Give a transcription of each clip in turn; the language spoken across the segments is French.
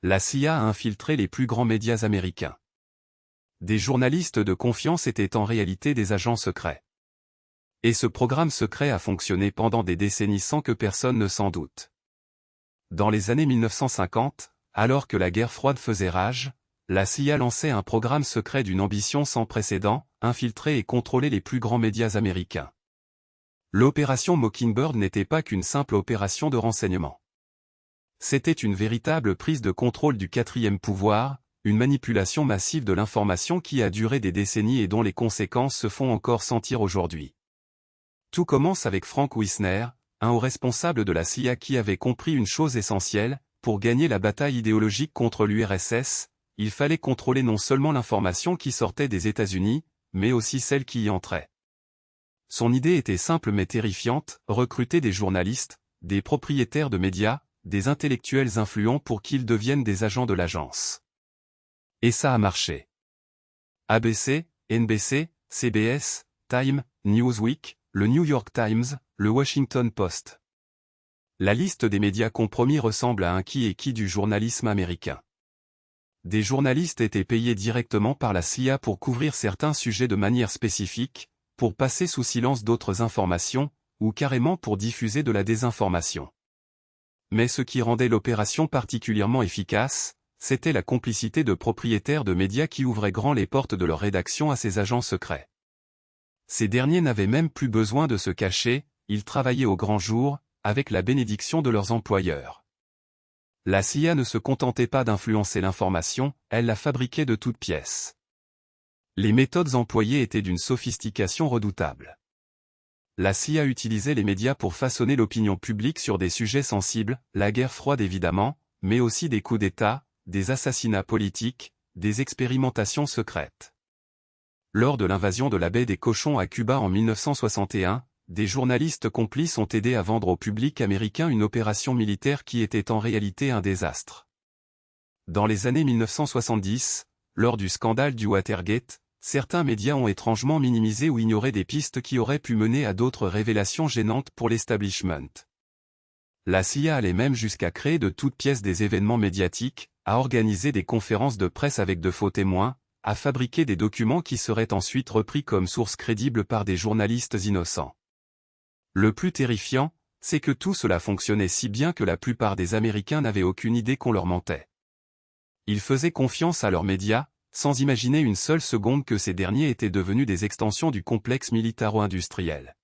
La CIA a infiltré les plus grands médias américains. Des journalistes de confiance étaient en réalité des agents secrets. Et ce programme secret a fonctionné pendant des décennies sans que personne ne s'en doute. Dans les années 1950, alors que la guerre froide faisait rage, la CIA lançait un programme secret d'une ambition sans précédent, infiltrer et contrôler les plus grands médias américains. L'opération Mockingbird n'était pas qu'une simple opération de renseignement. C'était une véritable prise de contrôle du quatrième pouvoir, une manipulation massive de l'information qui a duré des décennies et dont les conséquences se font encore sentir aujourd'hui. Tout commence avec Frank Wisner, un haut responsable de la CIA qui avait compris une chose essentielle: pour gagner la bataille idéologique contre l'URSS, il fallait contrôler non seulement l'information qui sortait des États-Unis, mais aussi celle qui y entrait. Son idée était simple mais terrifiante: recruter des journalistes, des propriétaires de médias, des intellectuels influents pour qu'ils deviennent des agents de l'agence. Et ça a marché. ABC, NBC, CBS, Time, Newsweek, le New York Times, le Washington Post. La liste des médias compromis ressemble à un qui est qui du journalisme américain. Des journalistes étaient payés directement par la CIA pour couvrir certains sujets de manière spécifique, pour passer sous silence d'autres informations, ou carrément pour diffuser de la désinformation. Mais ce qui rendait l'opération particulièrement efficace, c'était la complicité de propriétaires de médias qui ouvraient grand les portes de leur rédaction à ces agents secrets. Ces derniers n'avaient même plus besoin de se cacher, ils travaillaient au grand jour, avec la bénédiction de leurs employeurs. La CIA ne se contentait pas d'influencer l'information, elle la fabriquait de toutes pièces. Les méthodes employées étaient d'une sophistication redoutable. La CIA utilisait les médias pour façonner l'opinion publique sur des sujets sensibles, la guerre froide évidemment, mais aussi des coups d'État, des assassinats politiques, des expérimentations secrètes. Lors de l'invasion de la baie des Cochons à Cuba en 1961, des journalistes complices ont aidé à vendre au public américain une opération militaire qui était en réalité un désastre. Dans les années 1970, lors du scandale du Watergate, certains médias ont étrangement minimisé ou ignoré des pistes qui auraient pu mener à d'autres révélations gênantes pour l'establishment. La CIA allait même jusqu'à créer de toutes pièces des événements médiatiques, à organiser des conférences de presse avec de faux témoins, à fabriquer des documents qui seraient ensuite repris comme sources crédibles par des journalistes innocents. Le plus terrifiant, c'est que tout cela fonctionnait si bien que la plupart des Américains n'avaient aucune idée qu'on leur mentait. Ils faisaient confiance à leurs médias, sans imaginer une seule seconde que ces derniers étaient devenus des extensions du complexe militaro-industriel.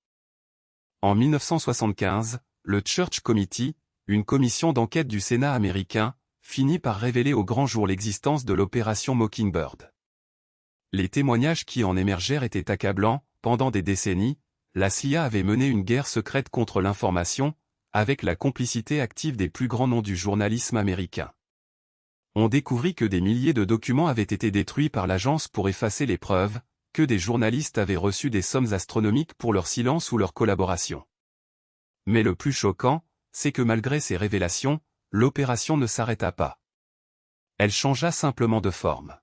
En 1975, le Church Committee, une commission d'enquête du Sénat américain, finit par révéler au grand jour l'existence de l'opération Mockingbird. Les témoignages qui en émergèrent étaient accablants. Pendant des décennies, la CIA avait mené une guerre secrète contre l'information, avec la complicité active des plus grands noms du journalisme américain. On découvrit que des milliers de documents avaient été détruits par l'agence pour effacer les preuves, que des journalistes avaient reçu des sommes astronomiques pour leur silence ou leur collaboration. Mais le plus choquant, c'est que malgré ces révélations, l'opération ne s'arrêta pas. Elle changea simplement de forme.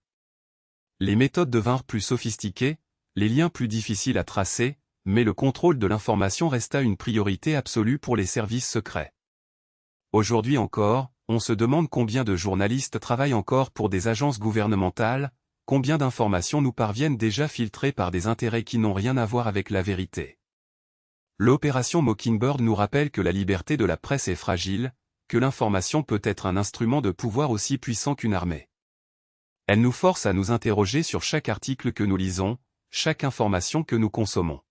Les méthodes devinrent plus sophistiquées, les liens plus difficiles à tracer, mais le contrôle de l'information resta une priorité absolue pour les services secrets. Aujourd'hui encore, on se demande combien de journalistes travaillent encore pour des agences gouvernementales, combien d'informations nous parviennent déjà filtrées par des intérêts qui n'ont rien à voir avec la vérité. L'opération Mockingbird nous rappelle que la liberté de la presse est fragile, que l'information peut être un instrument de pouvoir aussi puissant qu'une armée. Elle nous force à nous interroger sur chaque article que nous lisons, chaque information que nous consommons.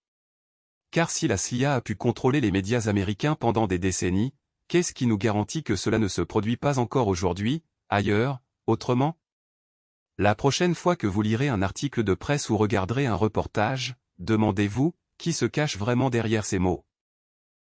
Car si la CIA a pu contrôler les médias américains pendant des décennies, qu'est-ce qui nous garantit que cela ne se produit pas encore aujourd'hui, ailleurs, autrement? La prochaine fois que vous lirez un article de presse ou regarderez un reportage, demandez-vous, qui se cache vraiment derrière ces mots?